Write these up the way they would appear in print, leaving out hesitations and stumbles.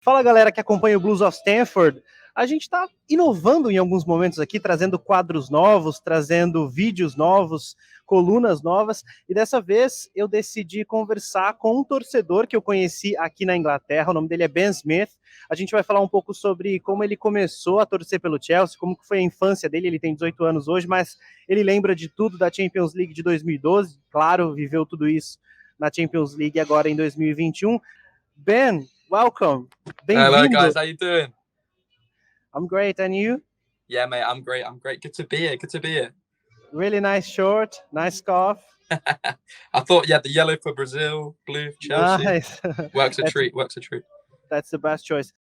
Fala, galera que acompanha o Blues of Stamford. A gente está inovando em alguns momentos aqui, trazendo quadros novos, trazendo vídeos novos, colunas novas. E dessa vez eu decidi conversar com um torcedor que eu conheci aqui na Inglaterra. O nome dele é Ben Smith. A gente vai falar um pouco sobre como ele começou a torcer pelo Chelsea, como foi a infância dele. Ele tem 18 anos hoje, mas ele lembra de tudo da Champions League de 2012. Claro, viveu tudo isso na Champions League agora em 2021. Ben, welcome. Hello, Bem-vindo. guys. How you doing? I'm great, and you? Yeah, mate. I'm great. Good to be here. Really nice short, nice scarf. I thought, yeah, the yellow for Brazil, blue Chelsea. Nice. Works a treat. That's the best choice.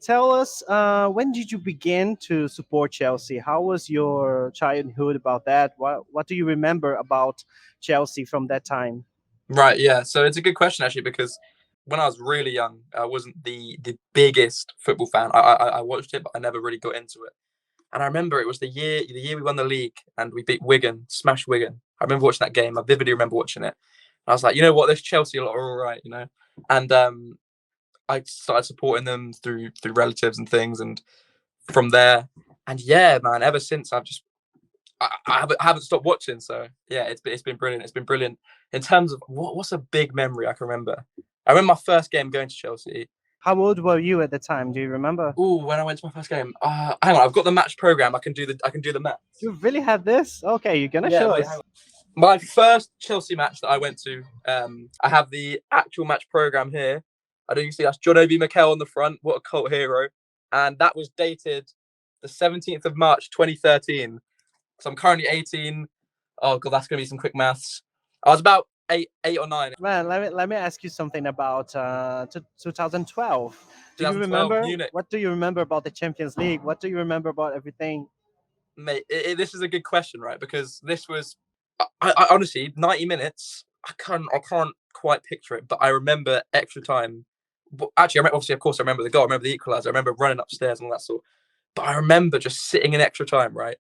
Tell us, when did you begin to support Chelsea? How was your childhood about that? What do you remember about Chelsea from that time? Right. Yeah. So it's a good question actually, because when I was really young, I wasn't the biggest football fan. I watched it, but I never really got into it. And I remember it was the year we won the league and we beat Wigan, smashed Wigan. I remember watching that game. I vividly remember watching it. I was like, you know what, this Chelsea lot are all right, you know. And I started supporting them through relatives and things, and from there, and yeah, man, ever since I haven't stopped watching. So yeah, it's been brilliant. It's been brilliant in terms of what's a big memory I can remember. I remember my first game going to Chelsea. How old were you at the time? Do you remember? Oh, when I went to my first game. Hang on, I've got the match program. I can do the match. You really had this? Okay, you're gonna show us. My first Chelsea match that I went to, I have the actual match program here. I don't you see that's John Obi Mikel on the front. What a cult hero! And that was dated the 17th of March 2013. So I'm currently 18. Oh god, that's gonna be some quick maths. I was about eight or nine. Man, let me ask you something about 2012. Do you 2012, remember? Munich. What do you remember about the Champions League? What do you remember about everything? Mate, this is a good question, right? Because this was, I honestly 90 minutes. I can't quite picture it, but I remember extra time. Actually, obviously, of course, I remember the goal. I remember the equaliser. I remember running upstairs and all that sort. But I remember just sitting in extra time, right?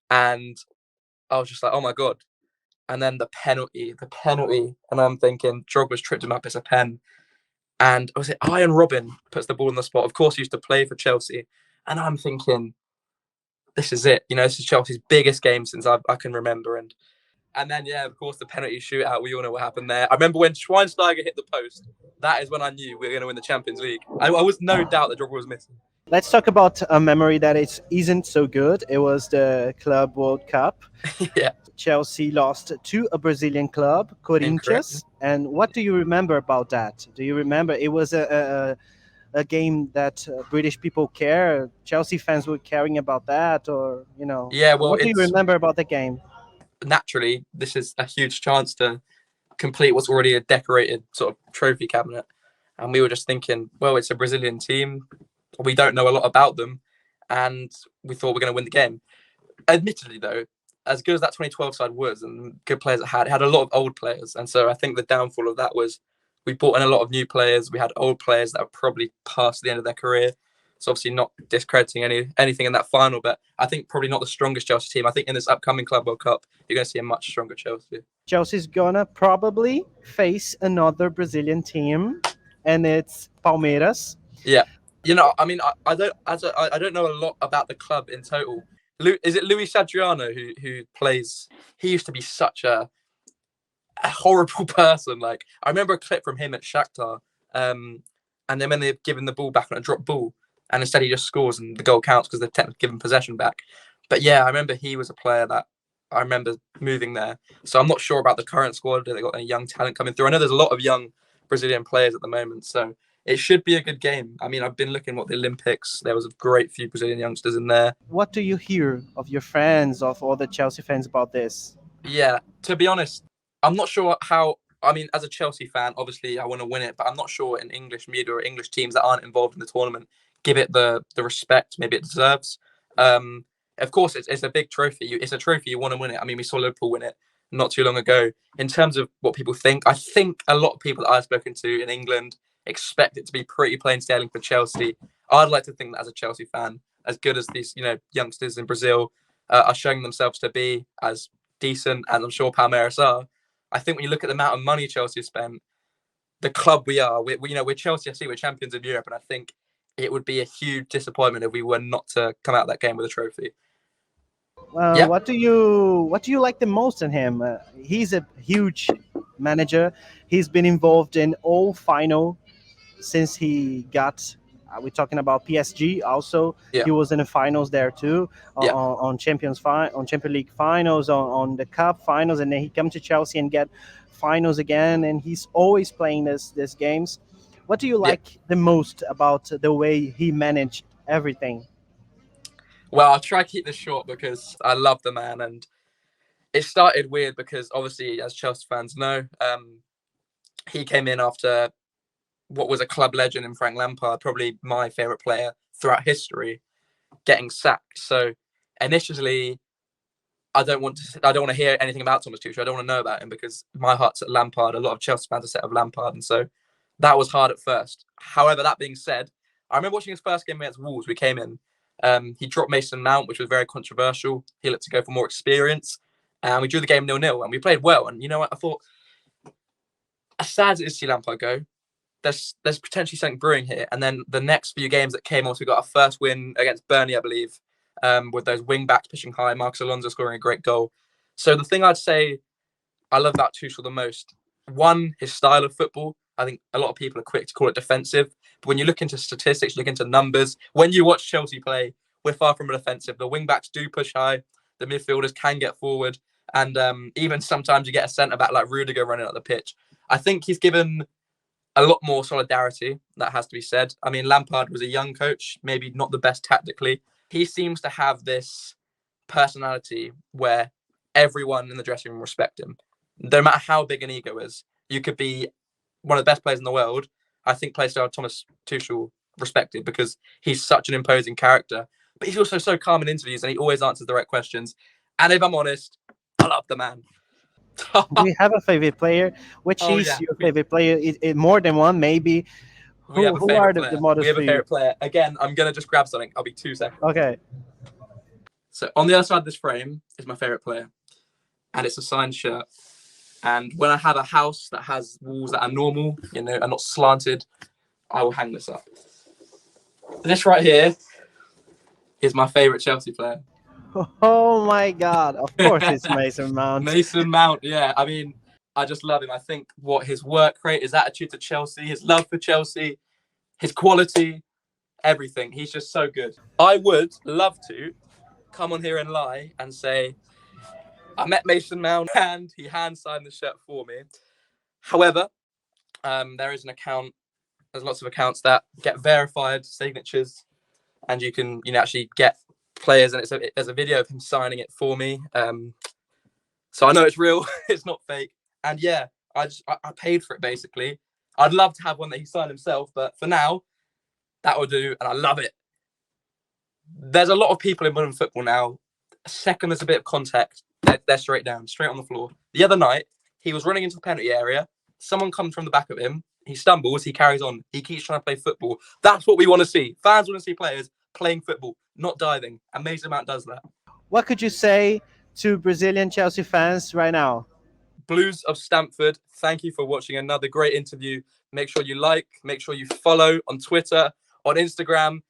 And I was just like, oh my god. And then the penalty, and I'm thinking Drogba's tripped him up as a pen. And was it Iron Robin puts the ball on the spot? Of course, he used to play for Chelsea, and I'm thinking, this is it. You know, this is Chelsea's biggest game since I can remember. And then, yeah, of course, the penalty shootout. We all know what happened there. I remember when Schweinsteiger hit the post. That is when I knew we were going to win the Champions League. I was no doubt that Drogba was missing. Let's talk about a memory that isn't so good. It was the Club World Cup. Yeah. Chelsea lost to a Brazilian club, Corinthians. And what do you remember about that? Do you remember it was a game that British people care? Chelsea fans were caring about that, or you know? Yeah. Well, what do you remember about the game? Naturally, this is a huge chance to complete what's already a decorated sort of trophy cabinet, and we were just thinking, well, it's a Brazilian team. We don't know a lot about them, and we thought we're going to win the game. Admittedly, though, as good as that 2012 side was and good players it had a lot of old players. And so I think the downfall of that was we brought in a lot of new players. We had old players that were probably past the end of their career. So obviously not discrediting anything in that final, but I think probably not the strongest Chelsea team. I think in this upcoming Club World Cup, you're going to see a much stronger Chelsea. Chelsea's going to probably face another Brazilian team, and it's Palmeiras. Yeah. You know, I mean, I don't know a lot about the club in total. Is it Luis Adriano who plays? He used to be such a horrible person. Like, I remember a clip from him at Shakhtar, and then when they've given the ball back on a drop ball, and instead he just scores and the goal counts because they've technically given possession back. But yeah, I remember he was a player that I remember moving there. So I'm not sure about the current squad. Have they got any young talent coming through? I know there's a lot of young Brazilian players at the moment, so it should be a good game. I mean, I've been looking at the Olympics. There was a great few Brazilian youngsters in there. What do you hear of your friends, of all the Chelsea fans about this? Yeah, to be honest, I'm not sure how. I mean, as a Chelsea fan, obviously I want to win it, but I'm not sure in English media or English teams that aren't involved in the tournament give it the respect maybe it deserves. Of course, it's a big trophy. It's a trophy, you want to win it. I mean, we saw Liverpool win it not too long ago. In terms of what people think, I think a lot of people that I've spoken to in England expect it to be pretty plain sailing for Chelsea. I'd like to think that as a Chelsea fan, as good as these youngsters in Brazil, are showing themselves to be as decent, and I'm sure Palmeiras are. I think when you look at the amount of money Chelsea spent, the club we are, we're Chelsea FC, we're champions of Europe, and I think it would be a huge disappointment if we were not to come out of that game with a trophy. Yeah. What do you like the most in him? He's a huge manager. He's been involved in all final since he got. We're talking about PSG. Also, Yeah. he was in the finals there too, Yeah. on Champions League finals, on the Cup finals, and then he come to Chelsea and get finals again. And he's always playing this games. What do you like the most about the way he managed everything? Well, I'll try to keep this short because I love the man, and it started weird because obviously, as Chelsea fans know, he came in after what was a club legend in Frank Lampard, probably my favourite player throughout history, getting sacked. So initially, I don't want to hear anything about Thomas Tuchel. I don't want to know about him because my heart's at Lampard. A lot of Chelsea fans are set of Lampard, and so that was hard at first. However, that being said, I remember watching his first game against Wolves. We came in. He dropped Mason Mount, which was very controversial. He looked to go for more experience. And we drew the game 0-0, and we played well. And you know what? I thought, as sad as it is to see Lampard go, there's potentially something brewing here. And then the next few games that came on, we got our first win against Burnley, I believe, with those wing backs pushing high, Marcus Alonso scoring a great goal. So the thing I'd say I love about Tuchel the most, one, his style of football. I think a lot of people are quick to call it defensive. But when you look into statistics, look into numbers, when you watch Chelsea play, we're far from defensive. The wing backs do push high. The midfielders can get forward. And even sometimes you get a centre-back like Rudiger running up the pitch. I think he's given a lot more solidarity, that has to be said. I mean, Lampard was a young coach, maybe not the best tactically. He seems to have this personality where everyone in the dressing room respects him. No matter how big an ego is, you could be one of the best players in the world. I think player style Thomas Tuchel respected because he's such an imposing character. But he's also so calm in interviews and he always answers the right questions. And if I'm honest, I love the man. Do you have a favorite player? Which is your favorite player? More than one, maybe. Who are the models We have for a you? favorite player. Again, I'm going to just grab something. I'll be 2 seconds. Okay. So on the other side of this frame is my favorite player. And it's a signed shirt. And when I have a house that has walls that are normal, are not slanted, I will hang this up. This right here is my favorite Chelsea player. Oh my God! Of course, it's Mason Mount. Mason Mount, yeah. I mean, I just love him. I think what his work rate, his attitude to Chelsea, his love for Chelsea, his quality, everything. He's just so good. I would love to come on here and lie and say I met Mason Mount and he hand signed the shirt for me. However, there is an account. There's lots of accounts that get verified signatures, and you can actually get players, and there's a video of him signing it for me. So I know it's real. It's not fake. And yeah, I paid for it basically. I'd love to have one that he signed himself, but for now, that will do, and I love it. There's a lot of people in modern football now. A second there's a bit of contact, they're straight down, straight on the floor. The other night, he was running into the penalty area. Someone comes from the back of him. He stumbles. He carries on. He keeps trying to play football. That's what we want to see. Fans want to see players playing football, not diving. And Mason Mount does that. What could you say to Brazilian Chelsea fans right now? Blues of Stamford, thank you for watching another great interview. Make sure you like, make sure you follow on Twitter, on Instagram.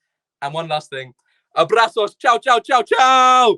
And one last thing. Abrazos. Ciao, ciao, ciao, ciao.